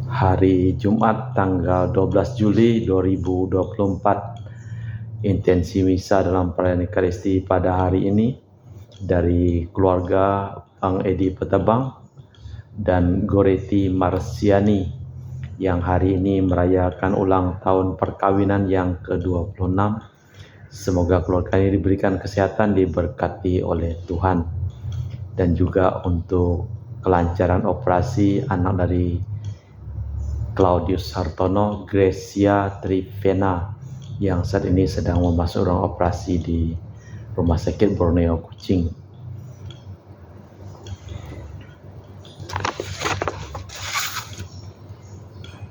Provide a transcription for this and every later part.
Hari Jumat tanggal 12 Juli 2024. Intensi misa dalam perayaan Ekaristi pada hari ini dari keluarga Bang Edi Petabang dan Goreti Marsiani yang hari ini merayakan ulang tahun perkawinan yang ke-26. Semoga keluarga ini diberikan kesehatan, diberkati oleh Tuhan. Dan juga untuk kelancaran operasi anak dari Claudius Hartono, Gracia Trivena, yang saat ini sedang memasuk ruang operasi di Rumah Sakit Borneo Kuching.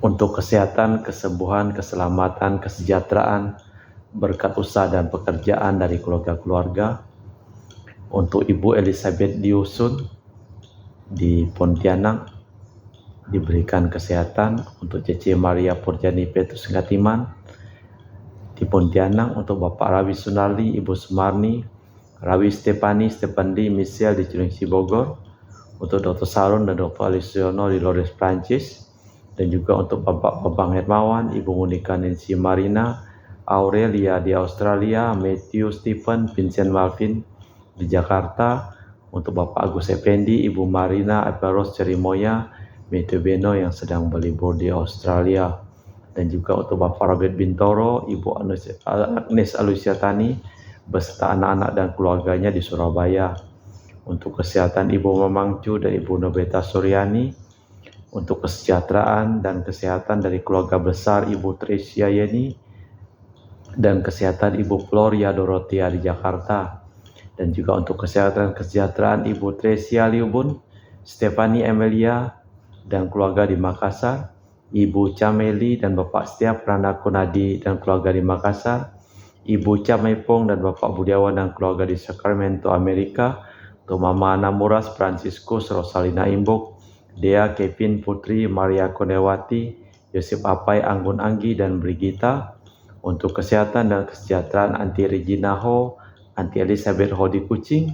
Untuk kesehatan, kesembuhan, keselamatan, kesejahteraan, berkat usaha dan pekerjaan dari keluarga-keluarga. Untuk Ibu Elizabeth Diusun di Pontianak, diberikan kesehatan. Untuk Cece Maria Purjani Petrus Ngatiman di Pontianak. Untuk Bapak Rawi Sunardi, Ibu Sumarni, Rawi Stepani Michelle di Cilengsi Bogor. Untuk Dr. Sarun dan Dr. Alisiono di Lourdes Prancis. Dan juga untuk Bapak Babang Hermawan, Ibu Monika Nancy Marina, Aurelia di Australia, Matthew Stephen, Vincent Malvin di Jakarta. Untuk Bapak Agus Effendi, Ibu Marina Eperos Cerimoya, Matthew Beno yang sedang berlibur di Australia. Dan juga untuk Bapak Robert Bintoro, Ibu Agnes Alusiatani beserta anak-anak dan keluarganya di Surabaya. Untuk kesehatan Ibu Mamangcu dan Ibu Nobeta Suryani. Untuk kesejahteraan dan kesehatan dari keluarga besar Ibu Tricia Yeni dan kesehatan Ibu Floria Dorothea di Jakarta. Dan juga untuk kesejahteraan Ibu Tresia Liubun, Stefani Emilia dan keluarga di Makassar, Ibu Cameli dan Bapak Setiap Rana Kunadi dan keluarga di Makassar, Ibu Camepong dan Bapak Budiawan dan keluarga di Sacramento, Amerika, untuk Mama Ana Muras, Franciscus, Rosalina Imbok, Dea, Kevin, Putri, Maria Konewati, Yosep Apai, Anggun Anggi, dan Brigita. Untuk kesehatan dan kesejahteraan Anti Regina Ho, Anti Elizabeth Ho di Kuching.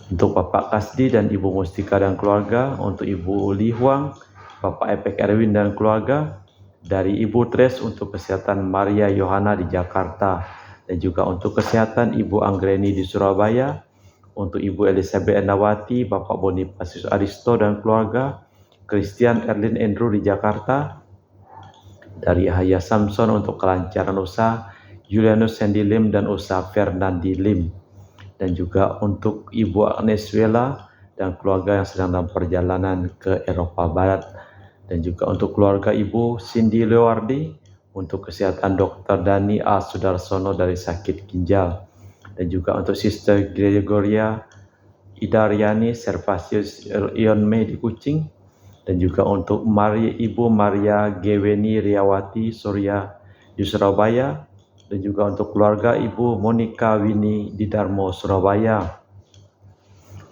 Untuk Bapak Kasdi dan Ibu Mustika dan keluarga. Untuk Ibu Li Huang, Bapak Epek Erwin dan keluarga. Dari Ibu Tres untuk kesehatan Maria Yohana di Jakarta. Dan juga untuk kesehatan Ibu Anggreni di Surabaya. Untuk Ibu Elizabeth Nawati, Bapak Bonifacius Aristo dan keluarga, Christian Erlin Andrew di Jakarta. Dari Yahya Samson untuk kelancaran usaha, Julianus Sandy Lim dan usaha Fernandi Lim. Dan juga untuk Ibu Agnes Wela dan keluarga yang sedang dalam perjalanan ke Eropa Barat. Dan juga untuk keluarga Ibu Cindy Lewardi, untuk kesehatan Dr. Dani A. Sudarsono dari sakit ginjal. Dan juga untuk Sister Gregoria Idaryani Servasius Ion Mei di Kuching. Dan juga untuk Ibu Maria Geweni Riawati Surya di Surabaya. Dan juga untuk keluarga Ibu Monica Wini di Darmo, Surabaya.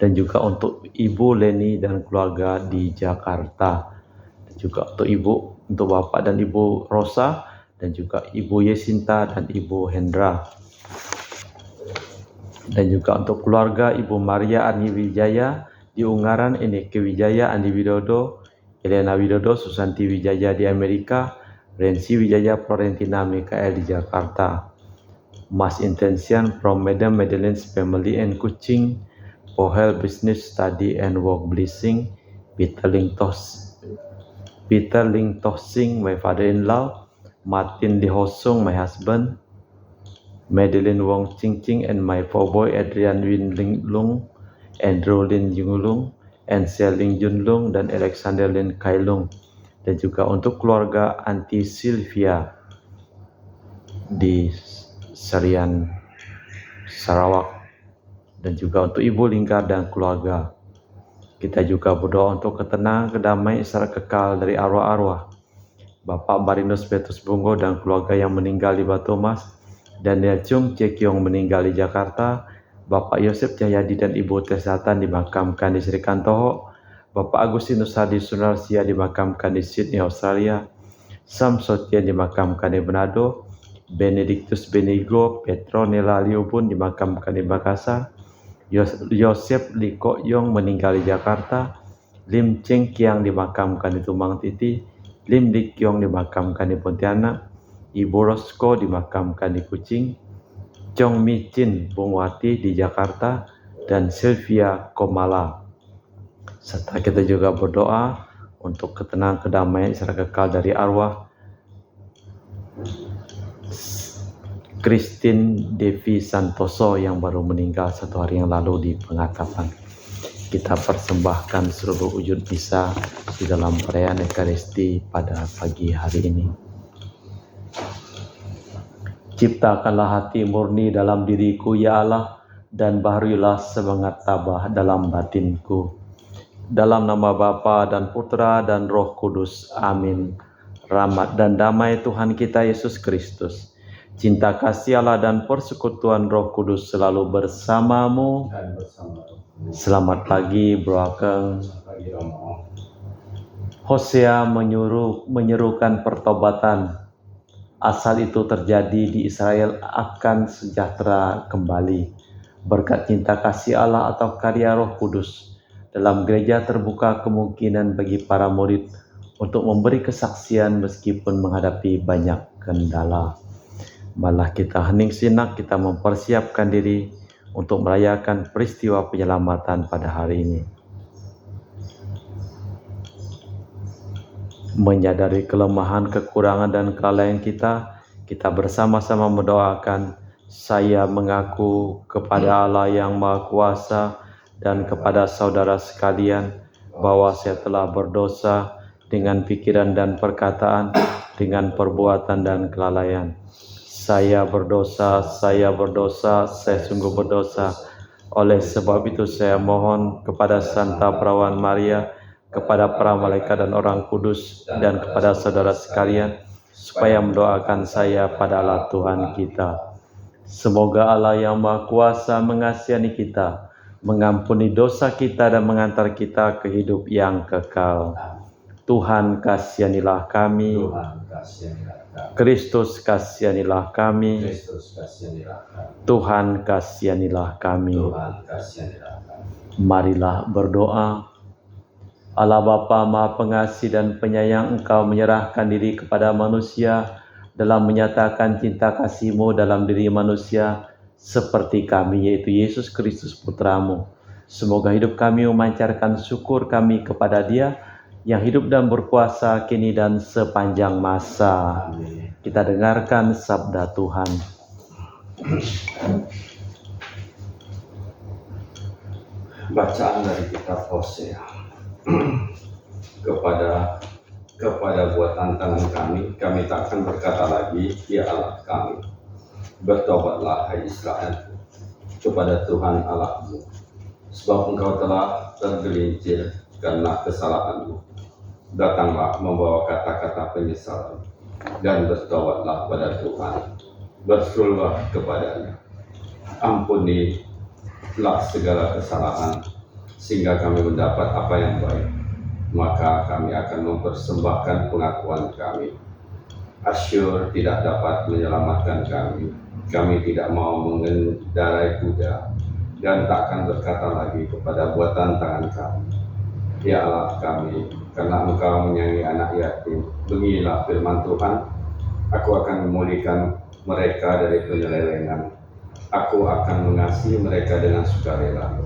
Dan juga untuk Ibu Leni dan keluarga di Jakarta. Dan juga untuk Bapak dan Ibu Rosa. Dan juga Ibu Yesinta dan Ibu Hendra. Dan juga untuk keluarga Ibu Maria Ani Wijaya di Ungaran, Eneke Wijaya, Andi Widodo, Elena Widodo, Susanti Wijaya di Amerika, Rensi Wijaya, Florentina Mikael di Jakarta. Mas intention from Madam Madeline's family and Kuching, for health, business, study, and work blessing, Peter Ling Tosing, my father-in-law, Martin Lee Hosung, my husband, Madeline Wong Ching Ching and my four boy Adrian Win Ling Lung, Andrew Lin Jung Lung, and Ling Jun Lung, dan Alexander Lin Kai Lung. Dan juga untuk keluarga Aunty Sylvia di Serian, Sarawak. Dan juga untuk Ibu Lingkar dan keluarga. Kita juga berdoa untuk ketenangan, kedamaian, secara kekal dari arwah-arwah Bapak Barinus Petrus Bungo dan keluarga yang meninggal di Batu Mas, Daniel Chung Cekyong meninggal di Jakarta, Bapak Yosef Cahyadi dan Ibu Tesatan dimakamkan di Sri Kantoho, Bapak Agustinus Hadi Sunarsia dimakamkan di Sydney, Australia, Sam Sotian dimakamkan di Manado, Benedictus Benigo Petronella Liubun dimakamkan di Makassar, Yosef Liko Yong meninggal di Jakarta, Lim Cheng Kiang dimakamkan di Tumang Titi, Lim Dik Kyong dimakamkan di Pontianak, Ibu Rosko dimakamkan di Kucing, Chong Mi Chin Bungwati di Jakarta, dan Sylvia Komala. Serta kita juga berdoa untuk ketenangan kedamaian secara kekal dari arwah Christine Devi Santoso yang baru meninggal 1 hari yang lalu di pengatapan. Kita persembahkan seluruh wujud misa di dalam perayaan Ekaristi pada pagi hari ini. Ciptakanlah hati murni dalam diriku, ya Allah, dan baharuilah semangat tabah dalam batinku. Dalam nama Bapa dan Putra dan Roh Kudus. Amin. Rahmat dan damai Tuhan kita Yesus Kristus, cinta kasih Allah dan persekutuan Roh Kudus selalu bersamamu. Selamat pagi, Bro Akeng. Hosea menyerukan pertobatan. Asal itu terjadi di Israel akan sejahtera kembali. Berkat cinta kasih Allah atau karya Roh Kudus, dalam gereja terbuka kemungkinan bagi para murid untuk memberi kesaksian meskipun menghadapi banyak kendala. Malah kita hening sinak, kita mempersiapkan diri untuk merayakan peristiwa penyelamatan pada hari ini. Menyadari kelemahan, kekurangan, dan kelalaian kita bersama-sama mendoakan, saya mengaku kepada Allah yang Maha Kuasa dan kepada saudara sekalian bahwa saya telah berdosa dengan pikiran dan perkataan, dengan perbuatan dan kelalaian. Saya berdosa, saya sungguh berdosa. Oleh sebab itu saya mohon kepada Santa Perawan Maria, kepada para malaikat dan orang kudus, dan kepada saudara sekalian, supaya mendoakan saya pada Allah Tuhan kita. Semoga Allah yang Maha Kuasa mengasihi kita, mengampuni dosa kita, dan mengantar kita ke hidup yang kekal. Tuhan kasihanilah kami. Kristus kasihanilah kami. Tuhan kasihanilah kami. Marilah berdoa. Allah Bapa Maha Pengasih dan Penyayang, Engkau menyerahkan diri kepada manusia dalam menyatakan cinta kasih-Mu dalam diri manusia seperti kami, yaitu Yesus Kristus Putra-Mu. Semoga hidup kami memancarkan syukur kami kepada Dia yang hidup dan berkuasa kini dan sepanjang masa. Amin. Kita dengarkan sabda Tuhan. Bacaan dari kitab Hosea. kepada buatan tangan kami tak akan berkata lagi, ya Allah kami. Bertobatlah hai Israel kepada Tuhan Allahmu, sebab engkau telah tergelincir karena kesalahanmu. Datanglah membawa kata-kata penyesalan dan bertobatlah pada Tuhan. Berserulah kepadanya, ampunilah segala kesalahan, sehingga kami mendapat apa yang baik. Maka kami akan mempersembahkan pengakuan kami. Asyur tidak dapat menyelamatkan kami. Kami tidak mau mengendarai kuda, dan tak akan berkata lagi kepada buatan tangan kami, ya Allah kami, karena Engkau menyayangi anak yatim. Beginilah firman Tuhan, aku akan memulihkan mereka dari penyelewengan. Aku akan mengasihi mereka dengan sukarela,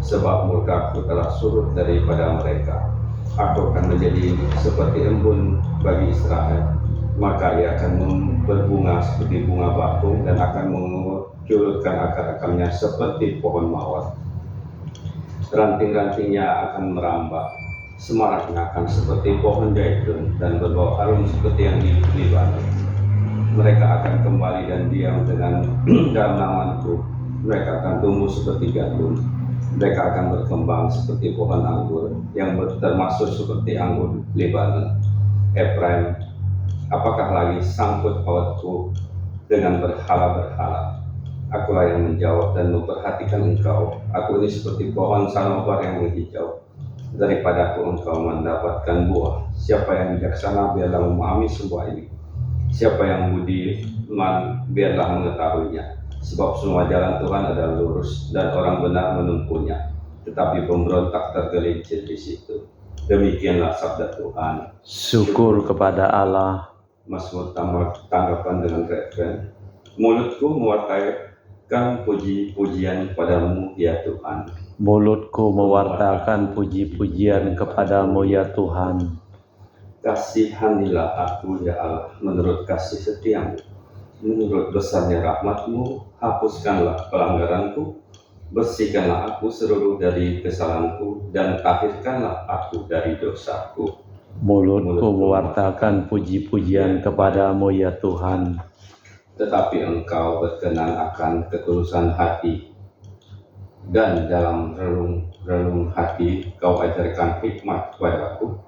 sebab murka-Ku telah surut daripada mereka. Aku akan menjadi seperti embun bagi Israel, maka ia akan berbunga seperti bunga bakung dan akan menculurkan akar-akarnya seperti pohon mawar. Ranting-rantingnya akan merambah, semaraknya akan seperti pohon zaitun dan berbau harum seperti yang di Libanon. Mereka akan kembali dan diam dalam naungan-Ku. Mereka akan tumbuh seperti gandum. Mereka akan berkembang seperti pohon anggur yang termasuk seperti anggur Libanon. Efraim, apakah lagi sangkut pautku dengan berhala-berhala? Akulah yang menjawab dan memperhatikan engkau. Aku ini seperti pohon sanobar yang menghijau. Daripadaku engkau mendapatkan buah. Siapa yang bijaksana biarlah memahami semua ini. Siapa yang budiman biarlah mengetahuinya. Sebab semua jalan Tuhan adalah lurus dan orang benar menempuhnya. Tetapi pemberontak tergelincir di situ. Demikianlah sabda Tuhan. Syukur kepada Allah. Mazmur tanggapan dengan referen. Mulutku mewartakan puji-pujian padamu ya Tuhan. Mulutku mewartakan puji-pujian kepadamu ya Tuhan. Kasihanilah aku ya Allah menurut kasih setiamu. Menurut besarnya rahmatmu, hapuskanlah pelanggaranku. Bersihkanlah aku seluruh dari kesalahanku dan tahirkanlah aku dari dosaku. Mulutku mewartakan puji-pujian kepadamu ya Tuhan. Tetapi Engkau berkenan akan ketulusan hati, dan dalam relung hati Kau ajarkan hikmat kepadaku.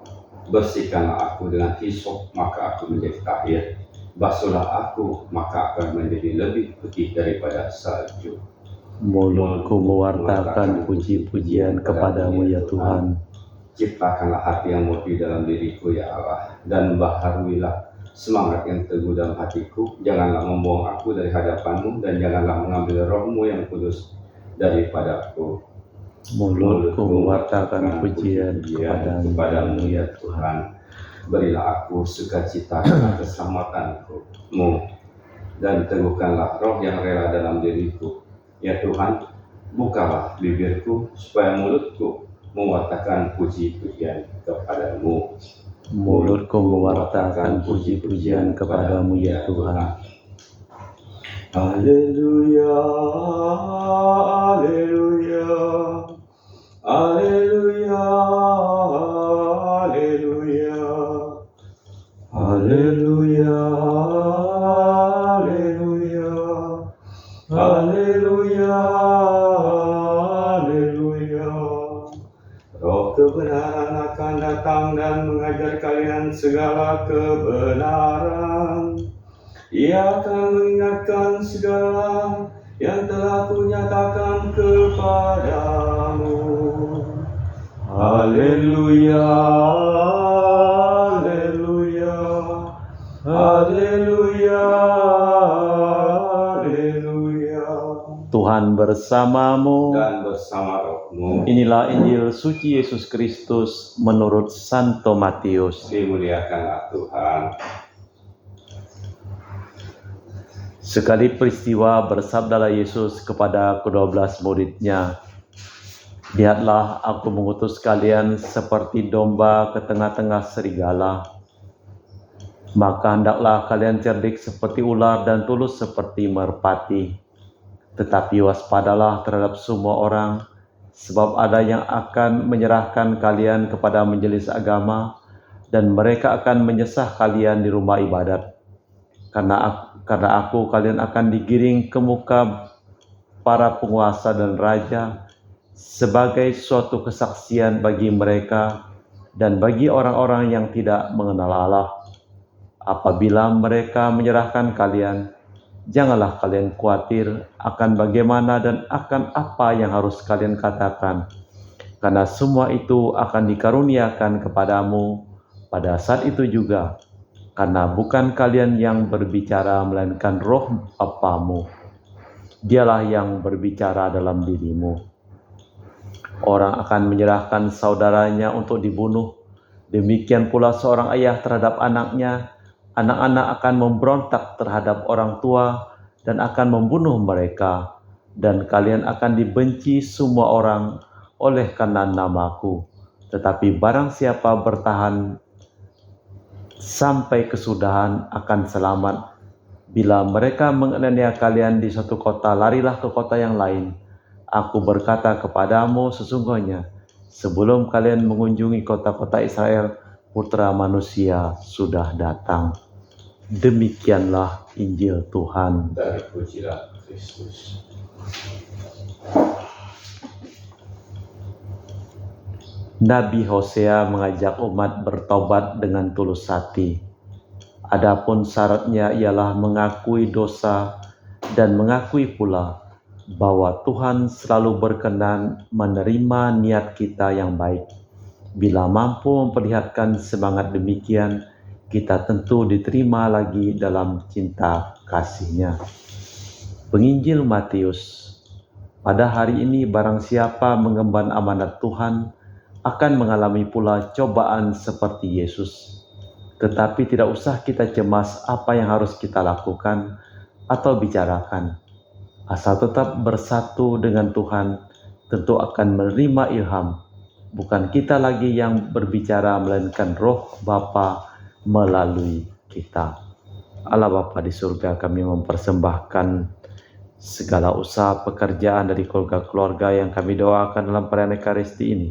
Bersihkanlah aku dengan hisop, maka aku menjadi tahir. Basuhlah aku, maka akan menjadi lebih putih daripada salju. Mulutku mewartakan puji-pujian kepadamu ya Tuhan. Ciptakanlah hati yang murni dalam diriku ya Allah, dan baharuilah semangat yang teguh dalam hatiku. Janganlah membuang aku dari hadapanmu, dan janganlah mengambil rohmu yang kudus daripadaku. Mulutku mewartakan pujian kepadamu ya Tuhan. Berilah aku sukacita karena keselamatanmu, dan teguhkanlah roh yang rela dalam diriku. Ya Tuhan, bukalah bibirku supaya mulutku mewartakan puji-pujian kepadamu. Mulutku mewartakan puji-pujian kepadamu ya Tuhan. Haleluya, haleluya, haleluya, haleluya, haleluya, haleluya, haleluya, haleluya. Roh kebenaran akan datang dan mengajar kalian segala kebenaran. Ia akan mengingatkan segala yang telah kunyatakan kepadamu. Haleluya, haleluya, haleluya, haleluya. Tuhan bersamamu. Dan bersama rohmu. Inilah Injil suci Yesus Kristus menurut Santo Matius. Dimuliakanlah Tuhan. Sekali peristiwa bersabdalah Yesus kepada ke-12 murid-Nya, "Lihatlah, aku mengutus kalian seperti domba ke tengah-tengah serigala. Maka hendaklah kalian cerdik seperti ular dan tulus seperti merpati. Tetapi waspadalah terhadap semua orang, sebab ada yang akan menyerahkan kalian kepada majelis agama, dan mereka akan menyesah kalian di rumah ibadat. Karena aku kalian akan digiring ke muka para penguasa dan raja sebagai suatu kesaksian bagi mereka dan bagi orang-orang yang tidak mengenal Allah. Apabila mereka menyerahkan kalian, janganlah kalian khawatir akan bagaimana dan akan apa yang harus kalian katakan, karena semua itu akan dikaruniakan kepadamu pada saat itu juga. Karena bukan kalian yang berbicara, melainkan roh Bapamu. Dialah yang berbicara dalam dirimu. Orang akan menyerahkan saudaranya untuk dibunuh. Demikian pula seorang ayah terhadap anaknya. Anak-anak akan memberontak terhadap orang tua dan akan membunuh mereka. Dan kalian akan dibenci semua orang oleh karena namaku. Tetapi barang siapa bertahan sampai kesudahan akan selamat. Bila mereka menganiaya kalian di suatu kota, larilah ke kota yang lain. Aku berkata kepadamu, sesungguhnya sebelum kalian mengunjungi kota-kota Israel, Putra Manusia sudah datang. Demikianlah Injil Tuhan. Terpujilah Kristus. Nabi Hosea mengajak umat bertobat dengan tulus hati. Adapun syaratnya ialah mengakui dosa dan mengakui pula bahwa Tuhan selalu berkenan menerima niat kita yang baik. Bila mampu memperlihatkan semangat demikian, kita tentu diterima lagi dalam cinta kasih-Nya. Penginjil Matius. Pada hari ini barang siapa mengemban amanat Tuhan, akan mengalami pula cobaan seperti Yesus. Tetapi tidak usah kita cemas apa yang harus kita lakukan atau bicarakan. Asal tetap bersatu dengan Tuhan, tentu akan menerima ilham. Bukan kita lagi yang berbicara, melainkan Roh Bapa melalui kita. Allah Bapa di surga, kami mempersembahkan segala usaha pekerjaan dari keluarga-keluarga yang kami doakan dalam perayaan Ekaristi ini.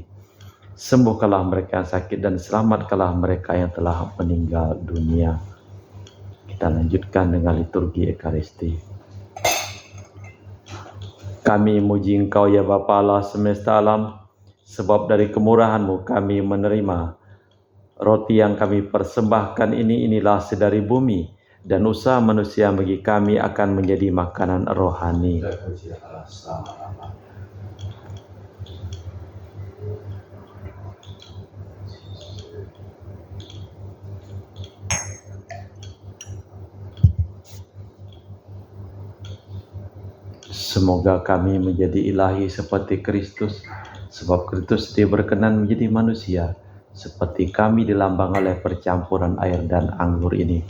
Sembuhkanlah mereka yang sakit dan selamatkanlah mereka yang telah meninggal dunia. Kita lanjutkan dengan liturgi Ekaristi. Kami muji Engkau ya Bapa Allah semesta alam, sebab dari kemurahan-Mu kami menerima roti yang kami persembahkan inilah sedari bumi, dan usaha manusia bagi kami akan menjadi makanan rohani. Terpuji Allah selama-lamanya. Semoga kami menjadi ilahi seperti Kristus, sebab Kristus dia berkenan menjadi manusia, seperti kami dilambang oleh percampuran air dan anggur ini.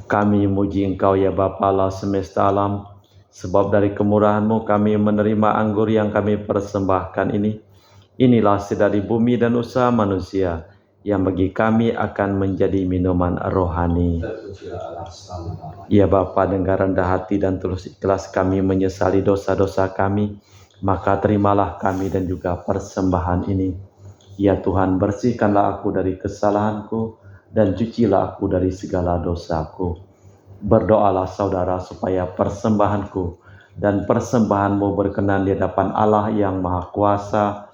Kami muji Engkau ya Bapa Allah semesta alam, sebab dari kemurahan-Mu kami menerima anggur yang kami persembahkan ini. Inilah sedari bumi dan usaha manusia, yang bagi kami akan menjadi minuman rohani. Terpujilah Allah selama-lamanya. Ya Bapa, dengan rendah hati dan tulus ikhlas kami menyesali dosa-dosa kami, maka terimalah kami dan juga persembahan ini. Ya Tuhan, bersihkanlah aku dari kesalahanku dan cucilah aku dari segala dosaku. Berdoalah saudara supaya persembahanku dan persembahanmu berkenan di hadapan Allah yang Maha Kuasa.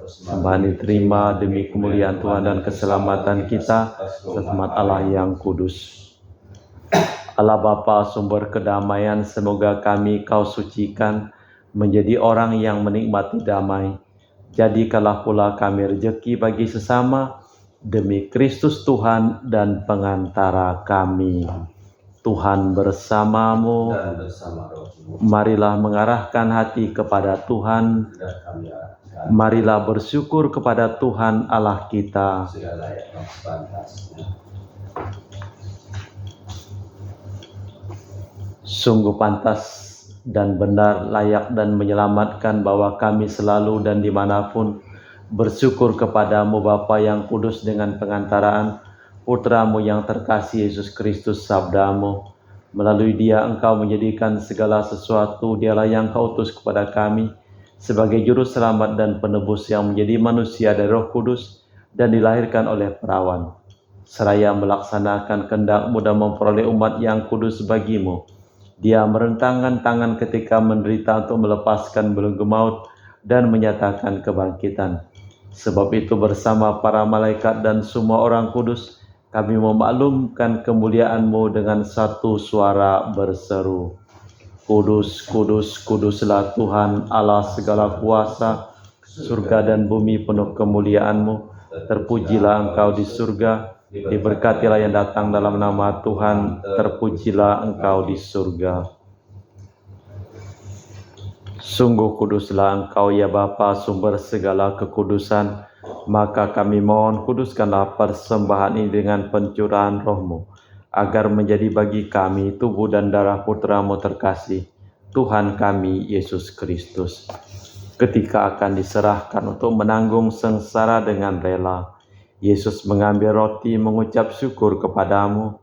Sembahan diterima demi kemuliaan Tuhan dan keselamatan kita, selamat Allah yang kudus. Allah Bapa sumber kedamaian, semoga kami Kau sucikan menjadi orang yang menikmati damai. Jadikanlah pula kami rejeki bagi sesama, demi Kristus Tuhan dan pengantara kami. Tuhan bersamamu, Dan bersama rohmu. marilah mengarahkan hati kepada Tuhan. Dan kami akan Marilah bersyukur kepada Tuhan Allah kita. segala yang sepantasnya. Sungguh pantas dan benar, layak dan menyelamatkan bahwa kami selalu dan dimanapun bersyukur kepadamu Bapa yang kudus dengan pengantaraan Putramu yang terkasih Yesus Kristus, sabdamu. Melalui Dia Engkau menjadikan segala sesuatu. Dialah yang Kau utus kepada kami sebagai juru selamat dan penebus yang menjadi manusia dari Roh Kudus dan dilahirkan oleh perawan. Seraya melaksanakan kehendak-Mu dan memperoleh umat yang kudus bagimu, Dia merentangkan tangan ketika menderita untuk melepaskan belenggu maut dan menyatakan kebangkitan. Sebab itu bersama para malaikat dan semua orang kudus, kami memaklumkan kemuliaan-Mu dengan satu suara berseru, Kudus, kudus, kuduslah Tuhan Allah segala kuasa, surga dan bumi penuh kemuliaan-Mu. Terpujilah Engkau di surga, diberkatilah yang datang dalam nama Tuhan, terpujilah Engkau di surga. Sungguh kuduslah Engkau ya Bapa, sumber segala kekudusan. Maka kami mohon, kuduskanlah persembahan ini dengan pencurahan Roh-Mu, agar menjadi bagi kami tubuh dan darah Putra-Mu terkasih, Tuhan kami Yesus Kristus. Ketika akan diserahkan untuk menanggung sengsara dengan rela, Yesus mengambil roti, mengucap syukur kepadamu,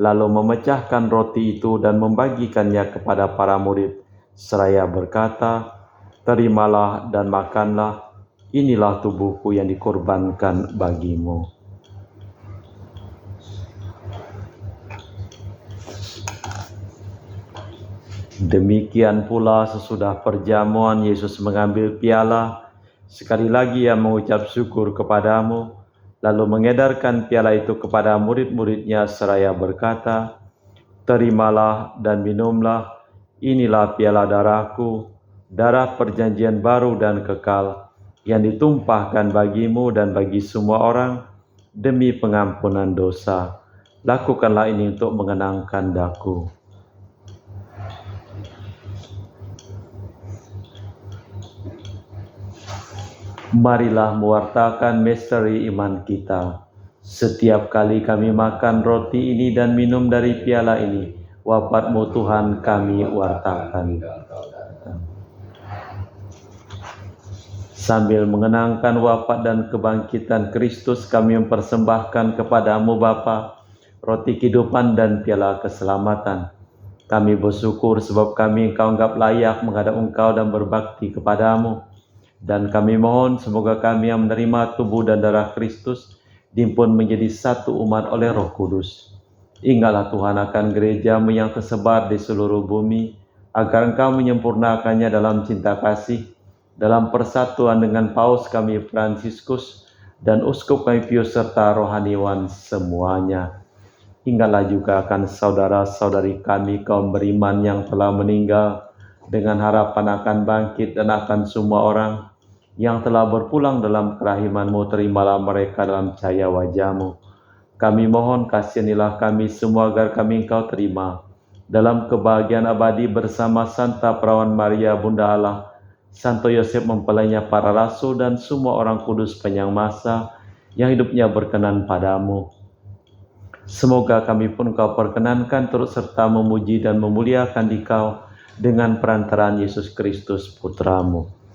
lalu memecahkan roti itu dan membagikannya kepada para murid, seraya berkata, "Terimalah dan makanlah, inilah tubuhku yang dikorbankan bagimu." Demikian pula sesudah perjamuan Yesus mengambil piala, sekali lagi Ia mengucap syukur kepadamu, lalu mengedarkan piala itu kepada murid-murid-Nya seraya berkata, "Terimalah dan minumlah, inilah piala darahku, darah perjanjian baru dan kekal, yang ditumpahkan bagimu dan bagi semua orang demi pengampunan dosa. Lakukanlah ini untuk mengenangkan daku." Marilah mewartakan misteri iman kita. Setiap kali kami makan roti ini dan minum dari piala ini, wafat-Mu Tuhan kami wartakan. Sambil mengenangkan wafat dan kebangkitan Kristus, kami mempersembahkan kepada-Mu Bapa roti kehidupan dan piala keselamatan. Kami bersyukur sebab kami Engkau anggap layak menghadap Engkau dan berbakti kepada-Mu. Dan kami mohon semoga kami yang menerima tubuh dan darah Kristus dihimpun menjadi satu umat oleh Roh Kudus. Ingatlah Tuhan akan gereja-Mu yang tersebar di seluruh bumi, agar Engkau menyempurnakannya dalam cinta kasih, dalam persatuan dengan Paus kami Fransiskus dan Uskup kami Pius serta rohaniwan semuanya. Ingatlah juga akan saudara-saudari kami kaum beriman yang telah meninggal, dengan harapan akan bangkit, dan akan semua orang yang telah berpulang dalam kerahiman-Mu, terimalah mereka dalam cahaya wajah-Mu. Kami mohon kasihanilah kami semua agar kami Engkau terima dalam kebahagiaan abadi bersama Santa Perawan Maria Bunda Allah, Santo Yosef mempelainya para rasul, dan semua orang kudus sepanjang masa yang hidupnya berkenan padamu. Semoga kami pun Kau perkenankan turut serta memuji dan memuliakan Dikau dengan perantaraan Yesus Kristus Putra-Mu.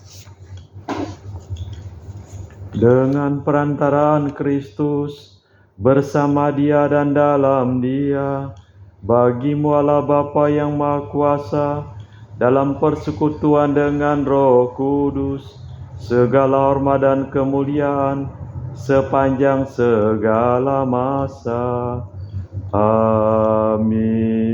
Dengan perantaraan Kristus, bersama Dia dan dalam Dia, bagi-Mu Allah Bapa yang Maha Kuasa, dalam persekutuan dengan Roh Kudus, segala hormat dan kemuliaan sepanjang segala masa. Amin.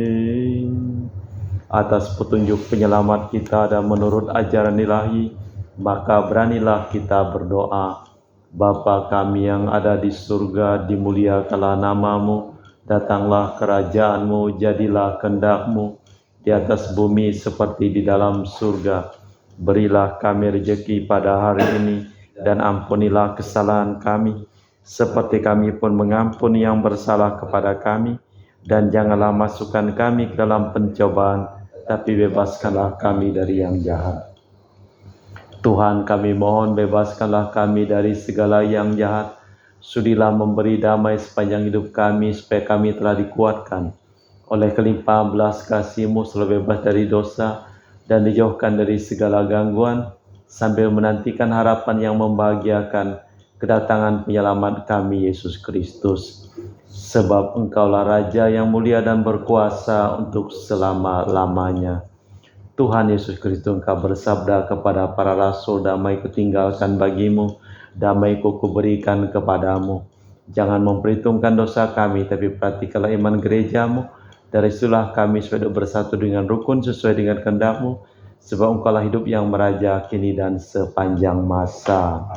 Atas petunjuk penyelamat kita dan menurut ajaran ilahi, maka beranilah kita berdoa. Bapa kami yang ada di surga, dimuliakanlah nama-Mu, datanglah kerajaan-Mu, jadilah kehendak-Mu di atas bumi seperti di dalam surga. Berilah kami rezeki pada hari ini, dan ampunilah kesalahan kami, seperti kami pun mengampuni yang bersalah kepada kami. Dan janganlah masukkan kami ke dalam pencobaan, tapi bebaskanlah kami dari yang jahat. Tuhan, kami mohon bebaskanlah kami dari segala yang jahat. Sudilah memberi damai sepanjang hidup kami, supaya kami telah dikuatkan oleh kelimpahan belas kasih-Mu, selalu bebas dari dosa dan dijauhkan dari segala gangguan, sambil menantikan harapan yang membahagiakan kedatangan penyelamat kami, Yesus Kristus. Sebab Engkaulah Raja yang mulia dan berkuasa untuk selama-lamanya. Tuhan Yesus Kristus, Engkau bersabda kepada para rasul, damai kutinggalkan bagimu, damai kuberikan kepadamu. Jangan memperhitungkan dosa kami, tapi perhatikanlah iman gereja-Mu. Dari situlah kami sudah bersatu dengan rukun sesuai dengan kehendak-Mu, sebab Engkaulah hidup yang meraja kini dan sepanjang masa.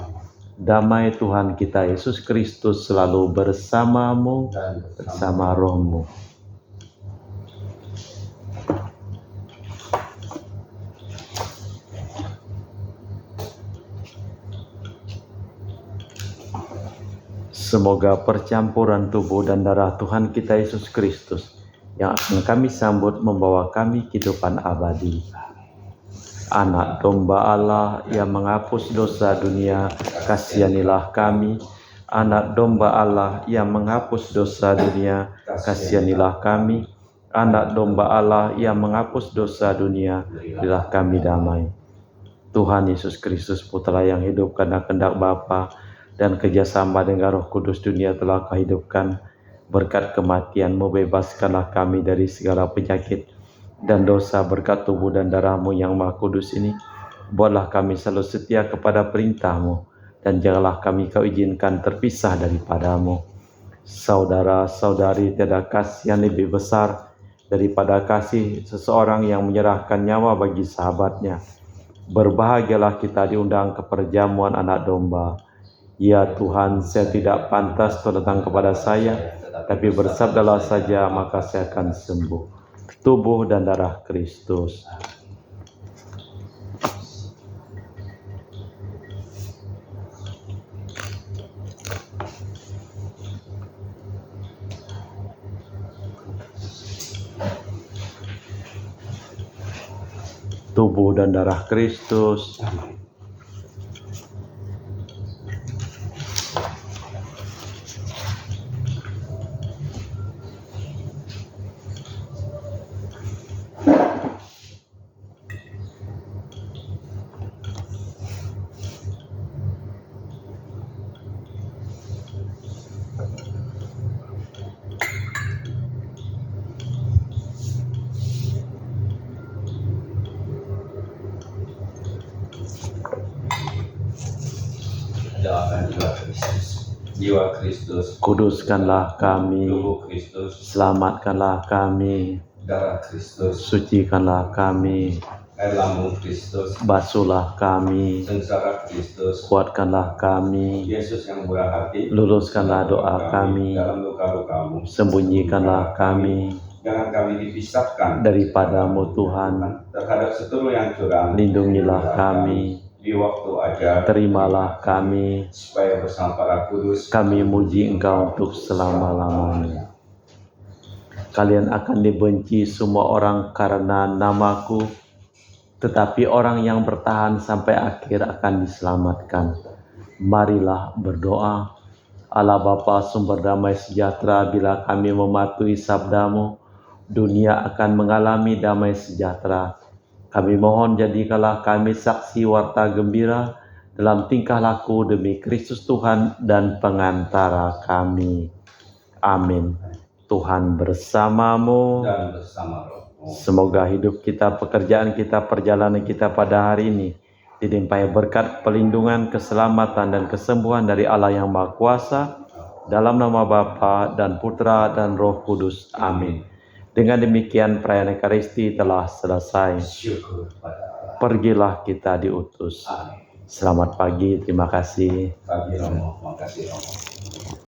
Damai Tuhan kita Yesus Kristus selalu bersamamu, bersama roh-Mu. Semoga percampuran tubuh dan darah Tuhan kita Yesus Kristus yang akan kami sambut membawa kami kehidupan abadi. Anak domba Allah yang menghapus dosa dunia, kasihanilah kami. Anak domba Allah yang menghapus dosa dunia, kasihanilah kami. Anak domba Allah yang menghapus dosa dunia, berilah kami damai. Tuhan Yesus Kristus, Putra yang hidup karena kehendak Bapa dan kerjasama dengan Roh Kudus, dunia telah Kau hidupkan. Berkat kematian-Mu, bebaskanlah kami dari segala penyakit dan dosa. Berkat tubuh dan darah-Mu yang Maha Kudus ini, buatlah kami selalu setia kepada perintah-Mu, dan janganlah kami Kau izinkan terpisah daripada-Mu. Saudara-saudari, tiada kasih yang lebih besar daripada kasih seseorang yang menyerahkan nyawa bagi sahabatnya. Berbahagialah kita diundang ke perjamuan anak domba. Ya Tuhan, saya tidak pantas Tuhan datang kepada saya, tapi bersabdalah saja, maka saya akan sembuh. Tubuh dan darah Kristus. Tubuh dan darah Kristus. doakan jiwa Kristus. Jiwa Kristus, Kuduskanlah kami, tubuh Kristus, selamatkanlah kami, darah Kristus, sucikanlah kami, air lambung Kristus, basuhlah kami, sengsara Kristus, kuatkanlah kami, Yesus yang murah hati, luluskanlah doa kami, dalam luka-lukamu, sembunyikanlah kami jangan kami dipisahkan daripadamu Tuhan, terhadap seluruh yang curang, lindungilah kami, di waktu ajar, terimalah kami, supaya bersama para kudus kami muji Engkau untuk selama-lamanya. Kalian akan dibenci semua orang karena namaku, tetapi orang yang bertahan sampai akhir akan diselamatkan. Marilah berdoa. Allah Bapa sumber damai sejahtera, bila kami mematuhi sabdamu, dunia akan mengalami damai sejahtera. Kami mohon jadikanlah kami saksi warta gembira dalam tingkah laku demi Kristus Tuhan dan pengantara kami. Amin. Tuhan bersamamu. dan bersama rohmu. Semoga hidup kita, pekerjaan kita, perjalanan kita pada hari ini dilimpahi berkat, pelindungan, keselamatan, dan kesembuhan dari Allah yang Maha Kuasa. Dalam nama Bapa dan Putra dan Roh Kudus. Amin. Dengan demikian perayaan Ekaristi telah selesai. Syukur pada Allah. Pergilah kita diutus. Amin. Selamat pagi, terima kasih. Pagi Romo, makasih Romo.